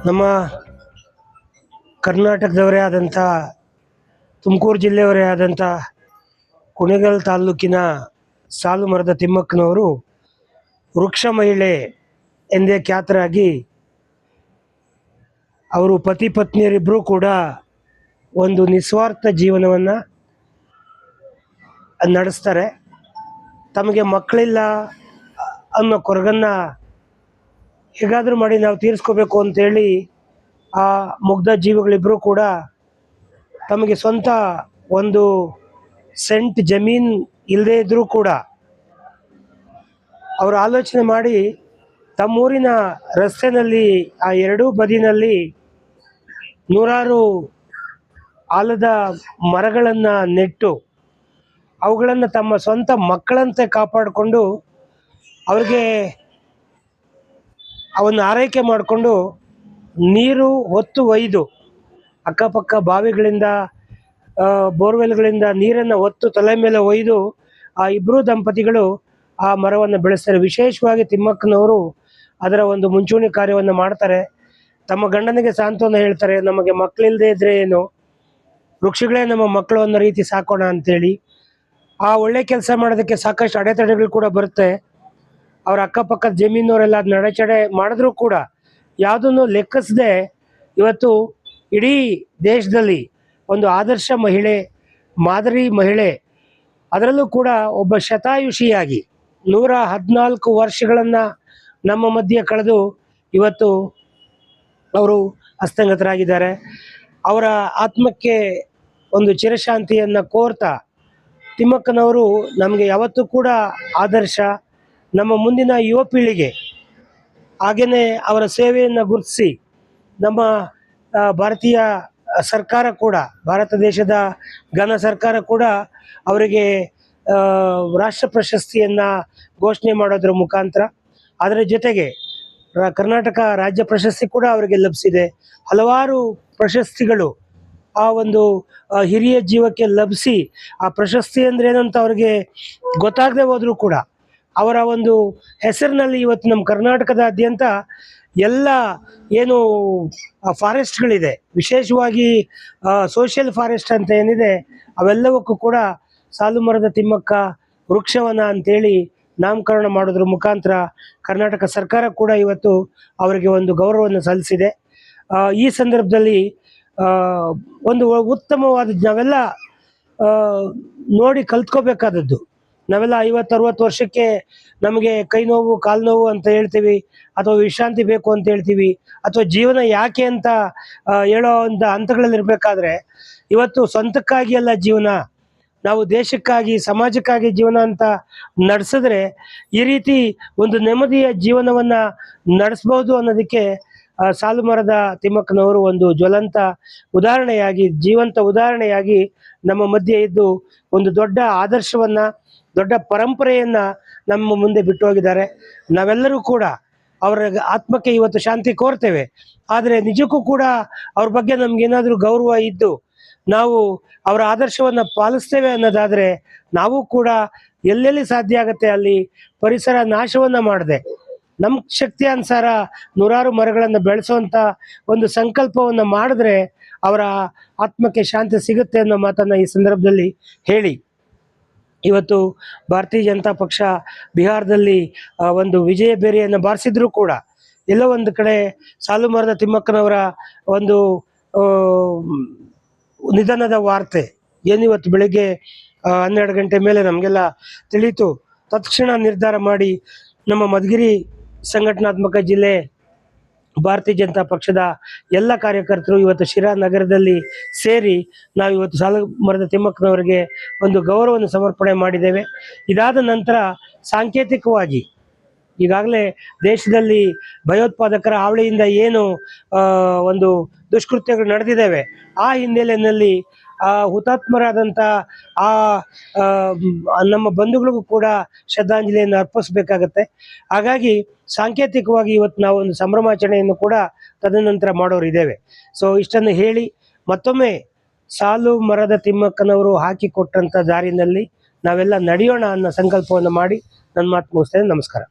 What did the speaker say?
ನಮ್ಮ ಕರ್ನಾಟಕದವರೇ ಆದಂಥ ತುಮಕೂರು ಜಿಲ್ಲೆಯವರೇ ಆದಂಥ ಕುಣಿಗಲ್ ತಾಲೂಕಿನ ಸಾಲುಮರದ ತಿಮ್ಮಕ್ಕನವರು ವೃಕ್ಷ ಮಹಿಳೆ ಎಂದೇ ಖ್ಯಾತರಾಗಿ ಅವರು ಪತಿ ಪತ್ನಿಯರಿಬ್ಬರೂ ಕೂಡ ಒಂದು ನಿಸ್ವಾರ್ಥ ಜೀವನವನ್ನು ನಡೆಸ್ತಾರೆ. ತಮಗೆ ಮಕ್ಕಳಿಲ್ಲ ಅನ್ನೋ ಕೊರಗನ್ನು ಹೇಗಾದರೂ ಮಾಡಿ ನಾವು ತೀರಿಸ್ಕೋಬೇಕು ಅಂತೇಳಿ ಆ ಮುಗ್ಧ ಜೀವಿಗಳಿಬ್ಬರೂ ಕೂಡ ತಮಗೆ ಸ್ವಂತ ಒಂದು ಸೆಂಟ್ ಜಮೀನು ಇಲ್ಲದೇ ಇದ್ದರೂ ಕೂಡ ಅವರು ಆಲೋಚನೆ ಮಾಡಿ ತಮ್ಮೂರಿನ ರಸ್ತೆಯಲ್ಲಿ ಆ ಎರಡೂ ಬದಿನಲ್ಲಿ ನೂರಾರು ಆಲದ ಮರಗಳನ್ನು ನೆಟ್ಟು ಅವುಗಳನ್ನು ತಮ್ಮ ಸ್ವಂತ ಮಕ್ಕಳಂತೆ ಕಾಪಾಡಿಕೊಂಡು ಅವ್ರಿಗೆ ಅವನ್ನು ಆರೈಕೆ ಮಾಡಿಕೊಂಡು ನೀರು ಹೊತ್ತು ಒಯ್ದು ಅಕ್ಕಪಕ್ಕ ಬಾವಿಗಳಿಂದ ಬೋರ್ವೆಲ್ಗಳಿಂದ ನೀರನ್ನು ಹೊತ್ತು ತಲೆ ಮೇಲೆ ಒಯ್ದು ಆ ಇಬ್ಬರೂ ದಂಪತಿಗಳು ಆ ಮರವನ್ನು ಬೆಳೆಸ್ತಾರೆ. ವಿಶೇಷವಾಗಿ ತಿಮ್ಮಕ್ಕನವರು ಅದರ ಒಂದು ಮುಂಚೂಣಿ ಕಾರ್ಯವನ್ನು ಮಾಡ್ತಾರೆ. ತಮ್ಮ ಗಂಡನಿಗೆ ಸಾಂತ್ವನ ಹೇಳ್ತಾರೆ, ನಮಗೆ ಮಕ್ಕಳಿಲ್ಲದೆ ಇದ್ರೆ ಏನು, ವೃಕ್ಷಗಳೇ ನಮ್ಮ ಮಕ್ಕಳು ಅನ್ನೋ ರೀತಿ ಸಾಕೋಣ ಅಂತೇಳಿ. ಆ ಒಳ್ಳೆ ಕೆಲಸ ಮಾಡೋದಕ್ಕೆ ಸಾಕಷ್ಟು ಅಡೆತಡೆಗಳು ಕೂಡ ಬರುತ್ತೆ. ಅವ್ರ ಅಕ್ಕಪಕ್ಕದ ಜಮೀನವರೆಲ್ಲ ಅದನ್ನ ಅಡೆಚಡೆ ಮಾಡಿದ್ರೂ ಕೂಡ ಯಾವುದನ್ನು ಲೆಕ್ಕಿಸದೆ ಇವತ್ತು ಇಡೀ ದೇಶದಲ್ಲಿ ಒಂದು ಆದರ್ಶ ಮಹಿಳೆ, ಮಾದರಿ ಮಹಿಳೆ, ಅದರಲ್ಲೂ ಕೂಡ ಒಬ್ಬ ಶತಾಯುಷಿಯಾಗಿ 114 ವರ್ಷಗಳನ್ನು ನಮ್ಮ ಮಧ್ಯೆ ಕಳೆದು ಇವತ್ತು ಅವರು ಹಸ್ತಂಗತರಾಗಿದ್ದಾರೆ. ಅವರ ಆತ್ಮಕ್ಕೆ ಒಂದು ಚಿರಶಾಂತಿಯನ್ನು ಕೋರ್ತಾ ತಿಮ್ಮಕ್ಕನವರು ನಮಗೆ ಯಾವತ್ತೂ ಕೂಡ ಆದರ್ಶ. ನಮ್ಮ ಮುಂದಿನ ಯುವ ಪೀಳಿಗೆ ಹಾಗೆಯೇ ಅವರ ಸೇವೆಯನ್ನು ಗುರುತಿಸಿ ನಮ್ಮ ಭಾರತೀಯ ಸರ್ಕಾರ ಕೂಡ, ಭಾರತ ದೇಶದ ಘನ ಸರ್ಕಾರ ಕೂಡ ಅವರಿಗೆ ರಾಷ್ಟ್ರ ಪ್ರಶಸ್ತಿಯನ್ನು ಘೋಷಣೆ ಮಾಡೋದ್ರ ಮುಖಾಂತರ, ಅದರ ಜೊತೆಗೆ ಕರ್ನಾಟಕ ರಾಜ್ಯ ಪ್ರಶಸ್ತಿ ಕೂಡ ಅವರಿಗೆ ಲಭಿಸಿದೆ. ಹಲವಾರು ಪ್ರಶಸ್ತಿಗಳು ಆ ಒಂದು ಹಿರಿಯ ಜೀವಕ್ಕೆ ಲಭಿಸಿ ಆ ಪ್ರಶಸ್ತಿ ಅಂದರೆ ಏನಂತ ಅವ್ರಿಗೆ ಗೊತ್ತಾಗದೆ ಹೋದರೂ ಕೂಡ ಅವರ ಒಂದು ಹೆಸರಿನಲ್ಲಿ ಇವತ್ತು ನಮ್ಮ ಕರ್ನಾಟಕದಾದ್ಯಂತ ಎಲ್ಲ ಏನು ಫಾರೆಸ್ಟ್ಗಳಿದೆ, ವಿಶೇಷವಾಗಿ ಸೋಷಿಯಲ್ ಫಾರೆಸ್ಟ್ ಅಂತ ಏನಿದೆ, ಅವೆಲ್ಲವಕ್ಕೂ ಕೂಡ ಸಾಲುಮರದ ತಿಮ್ಮಕ್ಕ ವೃಕ್ಷವನ ಅಂತೇಳಿ ನಾಮಕರಣ ಮಾಡೋದ್ರ ಮುಖಾಂತರ ಕರ್ನಾಟಕ ಸರ್ಕಾರ ಕೂಡ ಇವತ್ತು ಅವರಿಗೆ ಒಂದು ಗೌರವವನ್ನು ಸಲ್ಲಿಸಿದೆ. ಈ ಸಂದರ್ಭದಲ್ಲಿ ಒಂದು ಉತ್ತಮವಾದ ನಾವೆಲ್ಲ ನೋಡಿ ಕಲ್ತ್ಕೋಬೇಕಾದದ್ದು. ನಾವೆಲ್ಲ 50-60 ವರ್ಷಕ್ಕೆ ನಮಗೆ ಕೈ ನೋವು, ಕಾಲು ನೋವು ಅಂತ ಹೇಳ್ತೀವಿ, ಅಥವಾ ವಿಶ್ರಾಂತಿ ಬೇಕು ಅಂತ ಹೇಳ್ತೀವಿ, ಅಥವಾ ಜೀವನ ಯಾಕೆ ಅಂತ ಹೇಳೋ ಒಂದು ಹಂತಗಳಲ್ಲಿ ಇರಬೇಕಾದ್ರೆ ಇವತ್ತು ಸ್ವಂತಕ್ಕಾಗಿ ಅಲ್ಲ ಜೀವನ, ನಾವು ದೇಶಕ್ಕಾಗಿ, ಸಮಾಜಕ್ಕಾಗಿ ಜೀವನ ಅಂತ ನಡೆಸಿದ್ರೆ ಈ ರೀತಿ ಒಂದು ನೆಮ್ಮದಿಯ ಜೀವನವನ್ನು ನಡೆಸ್ಬೋದು ಅನ್ನೋದಕ್ಕೆ ಸಾಲುಮರದ ತಿಮ್ಮಕ್ಕನವರು ಒಂದು ಜ್ವಲಂತ ಉದಾಹರಣೆಯಾಗಿ, ಜೀವಂತ ಉದಾಹರಣೆಯಾಗಿ ನಮ್ಮ ಮಧ್ಯೆ ಇದ್ದು ಒಂದು ದೊಡ್ಡ ಆದರ್ಶವನ್ನು, ದೊಡ್ಡ ಪರಂಪರೆಯನ್ನು ನಮ್ಮ ಮುಂದೆ ಬಿಟ್ಟು ಹೋಗಿದ್ದಾರೆ. ನಾವೆಲ್ಲರೂ ಕೂಡ ಅವರ ಆತ್ಮಕ್ಕೆ ಇವತ್ತು ಶಾಂತಿ ಕೋರ್ತೇವೆ. ಆದರೆ ನಿಜಕ್ಕೂ ಕೂಡ ಅವ್ರ ಬಗ್ಗೆ ನಮಗೇನಾದರೂ ಗೌರವ ಇದ್ದು ನಾವು ಅವರ ಆದರ್ಶವನ್ನು ಪಾಲಿಸ್ತೇವೆ ಅನ್ನೋದಾದರೆ ನಾವು ಕೂಡ ಎಲ್ಲೆಲ್ಲಿ ಸಾಧ್ಯ ಆಗುತ್ತೆ ಅಲ್ಲಿ ಪರಿಸರ ನಾಶವನ್ನು ಮಾಡದೆ ನಮ್ಮ ಶಕ್ತಿ ಅನುಸಾರ ನೂರಾರು ಮರಗಳನ್ನು ಬೆಳೆಸುವಂಥ ಒಂದು ಸಂಕಲ್ಪವನ್ನು ಮಾಡಿದ್ರೆ ಅವರ ಆತ್ಮಕ್ಕೆ ಶಾಂತಿ ಸಿಗುತ್ತೆ ಅನ್ನೋ ಮಾತನ್ನು ಈ ಸಂದರ್ಭದಲ್ಲಿ ಹೇಳಿ, ಇವತ್ತು ಭಾರತೀಯ ಜನತಾ ಪಕ್ಷ ಬಿಹಾರದಲ್ಲಿ ಒಂದು ವಿಜಯ ಬೇರೆಯನ್ನು ಬಾರಿಸಿದ್ರೂ ಕೂಡ ಎಲ್ಲೋ ಒಂದು ಕಡೆ ಸಾಲುಮರದ ತಿಮ್ಮಕ್ಕನವರ ಒಂದು ನಿಧನದ ವಾರ್ತೆ ಏನಿವತ್ತು ಬೆಳಿಗ್ಗೆ 12 ಗಂಟೆ ಮೇಲೆ ನಮಗೆಲ್ಲ ತಿಳಿಯಿತು. ತತ್ಕ್ಷಣ ನಿರ್ಧಾರ ಮಾಡಿ ನಮ್ಮ ಮಧುಗಿರಿ ಸಂಘಟನಾತ್ಮಕ ಜಿಲ್ಲೆ ಭಾರತೀಯ ಜನತಾ ಪಕ್ಷದ ಎಲ್ಲ ಕಾರ್ಯಕರ್ತರು ಇವತ್ತು ಶಿರಾ ನಗರದಲ್ಲಿ ಸೇರಿ ನಾವು ಇವತ್ತು ಸಾಲುಮರದ ತಿಮ್ಮಕ್ಕನವರಿಗೆ ಒಂದು ಗೌರವವನ್ನು ಸಮರ್ಪಣೆ ಮಾಡಿದ್ದೇವೆ. ಇದಾದ ನಂತರ ಸಾಂಕೇತಿಕವಾಗಿ ಈಗಾಗಲೇ ದೇಶದಲ್ಲಿ ಭಯೋತ್ಪಾದಕರ ಹಾವಳಿಯಿಂದ ಏನು ಒಂದು ದುಷ್ಕೃತ್ಯಗಳು ನಡೆದಿದ್ದಾವೆ, ಆ ಹಿನ್ನೆಲೆಯಲ್ಲಿ ಹುತಾತ್ಮರಾದಂಥ ನಮ್ಮ ಬಂಧುಗಳಿಗೂ ಕೂಡ ಶ್ರದ್ಧಾಂಜಲಿಯನ್ನು ಅರ್ಪಿಸಬೇಕಾಗತ್ತೆ. ಹಾಗಾಗಿ ಸಾಂಕೇತಿಕವಾಗಿ ಇವತ್ತು ನಾವು ಒಂದು ಸಂಭ್ರಮಾಚರಣೆಯನ್ನು ಕೂಡ ತದನಂತರ ಮಾಡೋರು ಇದ್ದೇವೆ. ಸೊ ಇಷ್ಟನ್ನು ಹೇಳಿ ಮತ್ತೊಮ್ಮೆ ಸಾಲುಮರದ ತಿಮ್ಮಕ್ಕನವರು ಹಾಕಿಕೊಟ್ಟಂಥ ದಾರಿನಲ್ಲಿ ನಾವೆಲ್ಲ ನಡೆಯೋಣ ಅನ್ನೋ ಸಂಕಲ್ಪವನ್ನು ಮಾಡಿ ನನ್ನ ಮಾತು ಮುಗಿಸ್ತೇನೆ. ನಮಸ್ಕಾರ.